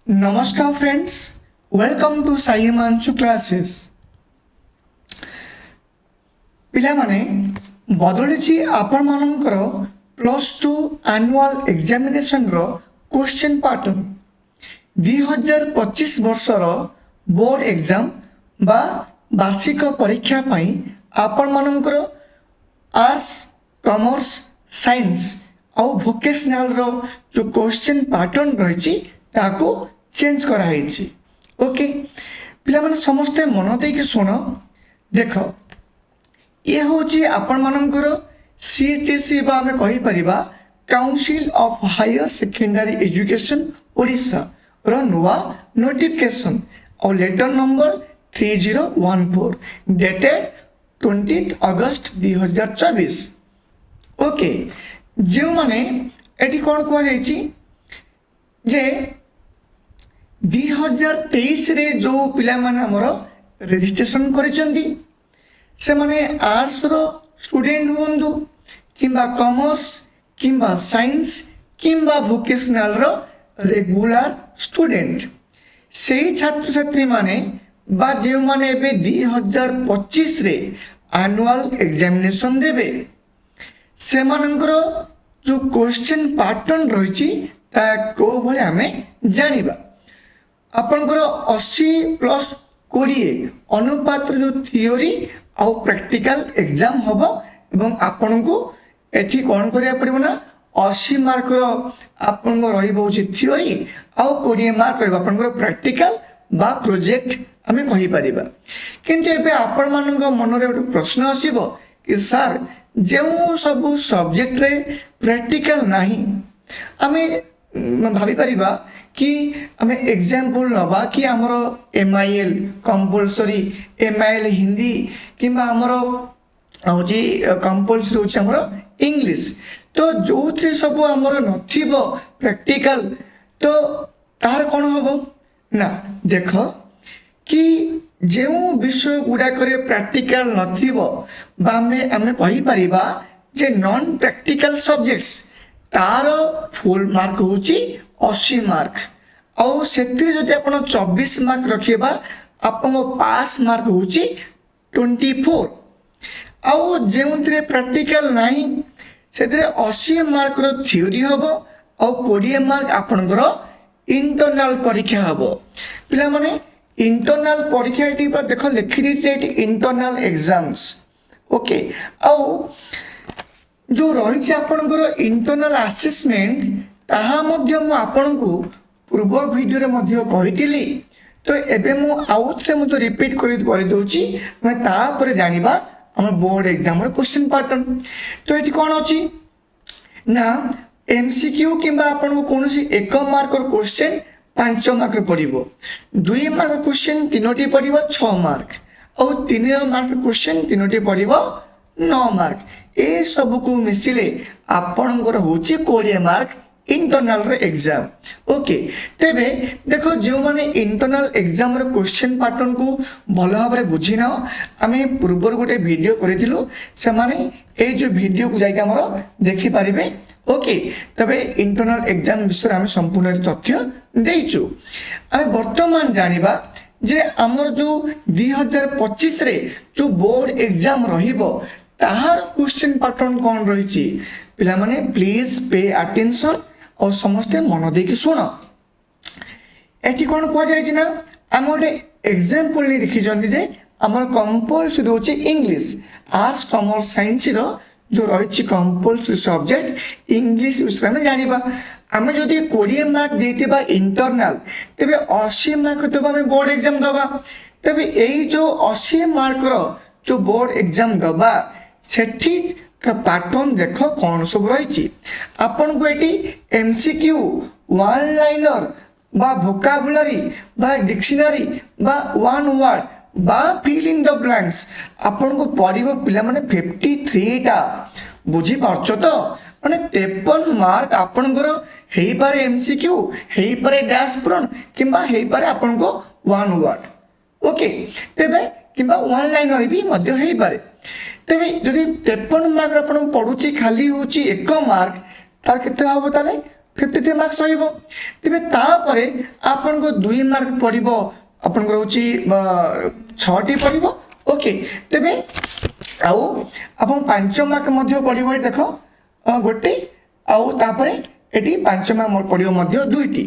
नमस्कार friends, welcome to Sai Himanshu classes. पिलामाने बदलिछि आपण मानकर +2 एनुअल एग्जामिनेशन रो क्वेश्चन पैटर्न 2025 वर्षर बोर्ड एग्जाम बा वार्षिक परीक्षा पई आपण मानकर आर्ट्स कॉमर्स साइंस और वोकेशनल रो जो क्वेश्चन पैटर्न रही ताको चेंज कराई। ओके पिला माने समस्ते मन देकी सुन देख ये हूँ आपण मानकर सीएचएससी बा आमे कहि परिबा council of higher secondary education Odisha रो नुआ नोटिफिकेशन और letter number 3014 dated 20 August 2024। Okay जो माने एटी कौन कह जे 2023 रे जो पिला माने हमर रजिस्ट्रेशन करिसेंती से माने आर्ट्स रो स्टूडेंट हुंदु किंबा कॉमर्स किंबा साइंस किंबा वोकेशनल रो रेगुलर स्टूडेंट से छात्र छात्री माने बा जे माने एबे 2025 रे एनुअल एग्जामिनेशन देबे से मानकर जो क्वेश्चन पैटर्न रही को भले आमे जानिबा आपनकर 80+20 अनुपात जो थियोरी और प्रैक्टिकल एग्जाम हबो एवं आपन को एठी कोन करिया पड़िबो ना 80 मार्क रो आपन को रहिबो छि थियोरी और 20 मार्क रहिबो आपन को प्रैक्टिकल बा प्रोजेक्ट आमे कहि परिबा। किंतु एबे आपन मानन को मन रे प्रश्न आसीबो कि सर जो सब सब्जेक्ट रे प्रैक्टिकल नहीं आमे भाभी परिबा कि आमे एग्जांपल नबा कि हमरो एमआईएल कंपलसरी एमआईएल हिंदी किंबा हमरो होची कंपलसरी होची हमरो इंग्लिश तो जोथरे सब हमरो नथिबो प्रैक्टिकल तो तार कोन होबो ना देखो कि जो विषय गुड़ा करे प्रैक्टिकल नथिबो बा आमे कहि परिबा जे नॉन प्रैक्टिकल सब्जेक्ट्स तार फुल मार्क होची 80 मार्क और सेतिर जदि आपण 24 मार्क रखिबा आपण पास मार्क होची 24 और जेउंतरे प्रैक्टिकल नाही सेतिर 80 मार्क रो थ्योरी हबो और 20 मार्क आपनकर इंटरनल परीक्षा हबो। पिला माने इंटरनल परीक्षा एटी पर देखो लिखि दिसे एटी इंटरनल एग्जाम्स ओके और जो रही आपनकर इंटरनल असेसमेंट ताहा मध्य मु आपनकु पूर्व वीडियो रे मध्य कहितिली तो एबे मु आउथरे मु तो रिपीट करि दोची मैं ता पर जानिबा हमर बोर्ड एग्जाम रे क्वेश्चन पैटर्न तो एटी कोन अछि ना एमसीक्यू किंबा आपन को कोनोसी 1 मार्क रो क्वेश्चन 5 मार्क रो पड़िबो 2 मार्क रो क्वेश्चन तीनोटी पड़िबो 6 मार्क और 3 मार्क रो क्वेश्चन तीनोटी पड़िबो 9 मार्क ए सब को मिसिले आपनकर होची 20 मार्क इंटरनल रे एग्जाम ओके तेबे देखो जो माने इंटरनल एग्जाम रे क्वेश्चन पैटर्न को भलो भाबरे बुझी नाओ आमे पूर्वर गोटे वीडियो करिथिलु से माने ए जो वीडियो को जाई के हमरो देखि पारिबे ओके तबे इंटरनल एग्जाम विषय आमे संपूर्ण तथ्य देइचु। आमे वर्तमान जानिबा जे हमर जो 2025 रे जो बोर्ड एग्जाम रहिबो ताहार क्वेश्चन पैटर्न कोन रहिछि पिला माने प्लीज पे अटेंशन और समस्ते मन देकी सुन एठी कोन को जाय ना हम गोटे एग्जांपल नै देखि जंदी जे हमर कंपलसरी होची इंग्लिश आर्ट्स कॉमर्स साइंस रो जो रहिछि कंपलसरी सब्जेक्ट इंग्लिश विषय में जानिबा आमे जदि 20 मार्क देतिबा इंटरनल तबे 80 मार्क तो हमें बोर्ड एग्जाम दबा तबे एई जो 80 मार्क रो जो बोर्ड एग्जाम दबा सेठी का पैटर्न देखो कौन सब रही आपन को एटी एमसीक्यू वन लाइनर बा वोकाबुलरी बा डिक्शनरी बा वन वर्ड बा फिल इन द ब्लैंक्स आपन को पढ़िबो पिला माने 53 टा बुझी पारछो तो माने 53 मार्क आपन को हेई पारे एमसीक्यू हेई पारे डैश पूरण किबा हेई पारे आपन को वन वर्ड ओके तेबे किबा वन लाइनर भी मध्य हेई पारे तेबे जदि 53 मार्क अपन पढुची खाली होची 1 मार्क तार केते हबो ताले 53 मार्क्स रहिबो तेबे तापरे आपनको 2 मार्क पड़िबो आपनको रहउची 6टी पड़िबो ओके तेबे आउ आपन 5 मार्क मध्ये पड़िबो देखो गोटे आउ तापरे एटी 5 मार्क पड़िबो मध्ये 2टी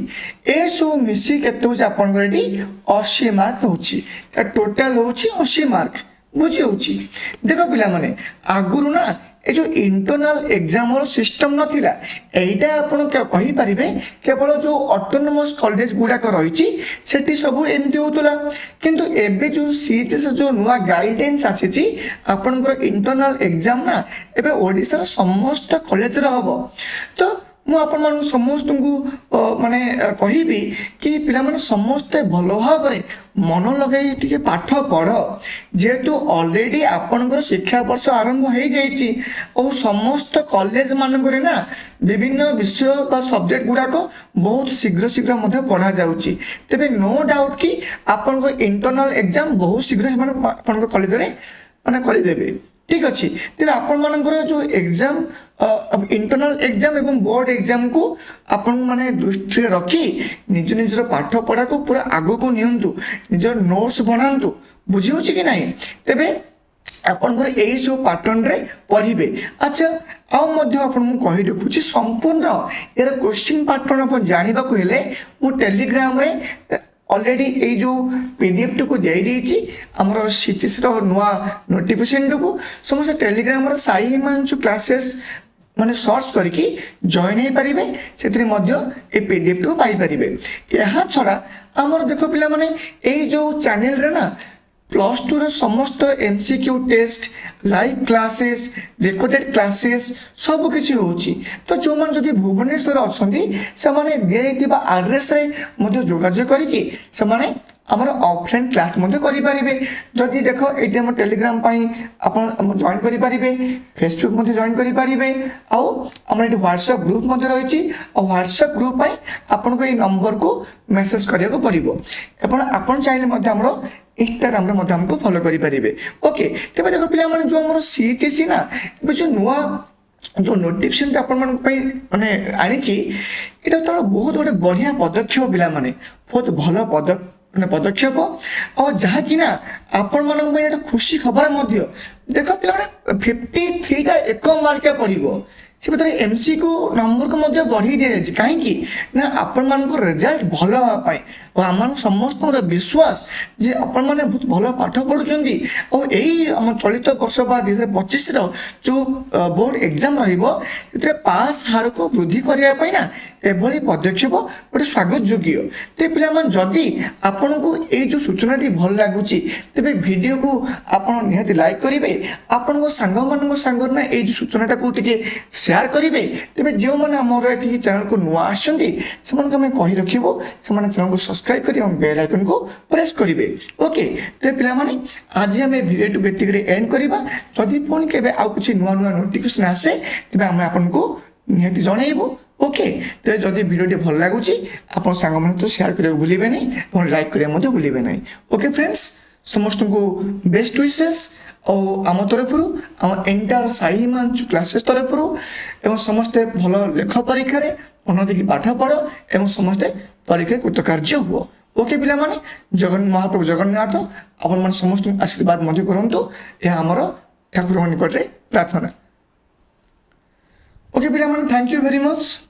ए सो मिसी केते होची आपन एटी 80 मार्क होची टोटल होची 80 मार्क बुझी होची देखो पिला माने आगुरु ना ए जो इंटरनल एग्जाम सिस्टम नथिला एटा आपण कहि परिबे केवल जो ऑटोनोमस कॉलेज गुडा को रहिछि सेठी सब एमती होतला किंतु एबे जो सीएचएस जो नुवा गाइडेंस आछिछि आपनकर इंटरनल एग्जाम ना एबे ओडिसा समस्त कॉलेज रे हबो तो मु आपण मान समस्त को माने कहिबी कि पिला माने समस्त भलो भाबरे मन लगाई टिके पाठ पढ़ जेहेतु ऑलरेडी आपनकर शिक्षा वर्ष आरंभ हो जाइछि और समस्त कॉलेज मानकरे ना विभिन्न विषय बा सब्जेक्ट गुडा को बहुत शीघ्र शीघ्र मध्य पढ़ा जाउछि तबे नो डाउट कि आपनकर इंटरनल एग्जाम बहुत शीघ्र माने आपनकर कॉलेज रे माने करि देबे ठीक अच्छी तेरे आपण मानकर जो एग्जाम इंटरनल एग्जाम एवं बोर्ड एग्जाम को आपण माने दृष्टि रखी निज निजर पाठ पढ़ा को पूरा आगो को नियंतु निजर नोट्स बनांतु बुझी होची कि नाही तेबे आपनकर एई सब पैटर्न रे पढ़िबे अच्छा आउ मध्य आपण मु कहि रखुची संपूर्ण एरा क्वेश्चन पैटर्न आपण जानिबा को हेले मु टेलीग्राम रे ऑलरेडी ये जो पीडीएफ को दे दीची हमर सीटीसी रो नुआ नोटिफिकेशन को समस्त टेलीग्राम रो साई हिमांशु क्लासेस माने सर्च करके जॉइन हे परिबे सेतरी मध्य ए पीडीएफ को पाई परिबे यहा छडा हमर देखो पिला माने ए जो चैनल रे ना +2 रे समस्त MCQ test live classes recorded classes सब किछि होची तो जो मन जदी भुवनेश्वर अछंती से माने दियैतिबा एड्रेस रे मध्य जोगाजोग करिकि से माने हमर ऑफलाइन क्लास मध्य करि परिबे जदी देखो एटी हम टेलीग्राम पई आपण जॉइन करि परिबे फेसबुक मध्य जॉइन करि परिबे आ हमर एटी व्हाट्सएप ग्रुप मध्य रहिछि आ व्हाट्सएप ग्रुप पई आपण को ए नंबर को मेसेज करिया को पड़िबो आपण चाहिले मध्य हमर इंस्टाग्राम रे मध्य हमको फॉलो करि परिबे ओके तेबे देखो पिला माने जो हमर सीएचएससी ना एबे जो नुवा जो नोटिफिकेशन आपण मन पई माने आनिछि एटा तो बहुत गोटे बढ़िया पदक्षेप पिला माने बहुत भलो पदक्षेप और जहाँ कि ना आपण मन खुशी खबर मध्य देख पे 53 टा एक मार्क पड़ो से भर एमसी को नंबर को मध्य बढ़ी दि जाए कहीं ना आपण मान रिजल्ट भल हाँपाई और आम समस्त विश्वास जे आपण मैंने बहुत भल पाठ पढ़ुं और यही आम चलित वर्ष बा 2025 जो बोर्ड एग्जाम रे पास हार को वृद्धि करने ना एभली पदक्षेप गोटे स्वागत योग्य ते पिला जदि आपण को ये जो सूचना भल लगुच तेरे वीडियो को आपण निहाती लाइक करेंगे आपण को सांग मान सांगर ना ये सूचना को शेयर करेंगे तेरे जो मैंने आमर ये चैनल को नुआ आसमें कही रखो से चैनल को सब्सक्राइब कर बेल आइकन को प्रेस करेंगे ओके तेरे पिलाने आज आम भिडियो बेतिक एंड करवा जदि पुणी के किसी नुआ नुआ नोटिफिकेशन आसे तेज आम आपको निहाती जनइबू ओके तो जदि भिडियो भल लगुच आप सांग तो शेयर करने भूलें नहीं लाइक करने भूलें नहीं ओके फ्रेंड्स समस्त को बेस्ट विशेष और आम तरफ आम एंटायर साई हिमांशु क्लासेस तरफ एवं समस्ते भल लेख परीक्षा मन देखिए पाठ पढ़ एवं समस्ते परीक्षा कृतकार्य हुआ ओके पिला माने जगन महाप्रभु जगन्नाथ आपण मन समस्त आशीर्वाद मध्य करंतु यह हमर ठाकुर निकट रे प्रार्थना ओके पिला माने थैंक यू वेरी मच।